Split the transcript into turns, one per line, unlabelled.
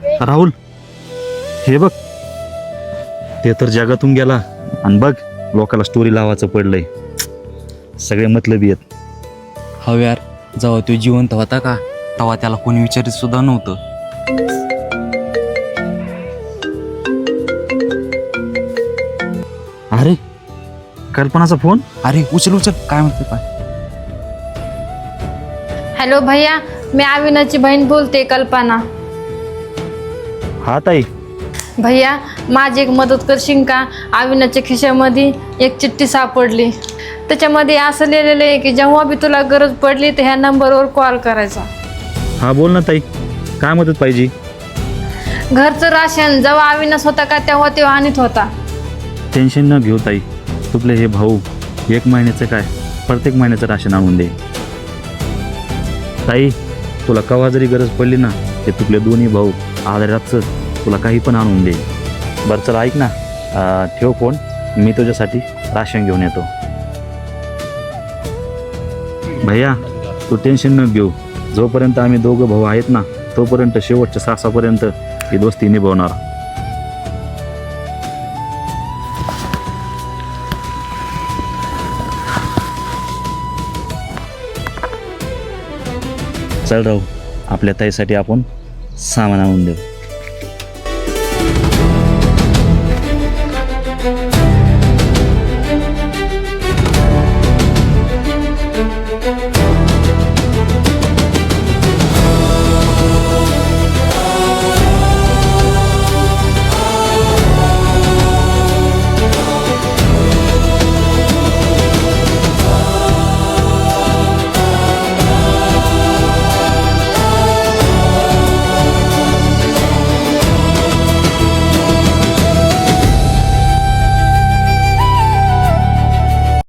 राहुल, हे बघ, ते तर जगातून गेला आणि बघ लोकाला स्टोरी लावायचं पडलंय. सगळे मतलबी आहेत.
हो यार, जेव्हा तो जिवंत होता का तेव्हा त्याला कोणी विचारित सुद्धा नव्हतं.
अरे, कल्पनाचा फोन.
अरे उचल उचल, काय म्हणते काय?
हॅलो भैया, मी अविनाची बहीण बोलते, कल्पना.
हा ताई.
भैया, माझी एक मदत करशील का? अविनाच्या खिशामध्ये एक चिठ्ठी सापडली. त्याच्यामध्ये असं लिहिलेलं आहे की जेव्हा बी तुला गरज पडली तर ह्या नंबरवर कॉल करायचा.
हा बोल ना ताई, काय मदत पाहिजे?
घरचं राशन जेव्हा अविनाश होता का तेव्हा तो आणत होता.
टेन्शन न घेऊ ताई, तुपले हे भाऊ 1 महिन्याचं काय प्रत्येक महिन्याचं राशन आणून दे. ताई, तुला केव्हा जरी गरज पडली ना ते तुपले दोन्ही भाऊ आधाराचं तुला काही पण आणून दे. बरं चला ऐक ना, ठेव फोन, मी तुझ्यासाठी राशन घेऊन येतो. भैया, तू टेन्शन न घेऊ, जोपर्यंत आम्ही दोघं भाऊ आहेत ना तोपर्यंत शेवटच्या सासापर्यंत ही दोस्ती निभावणार. चल राहू, आपल्या ताईसाठी आपण सामान आणून देऊ.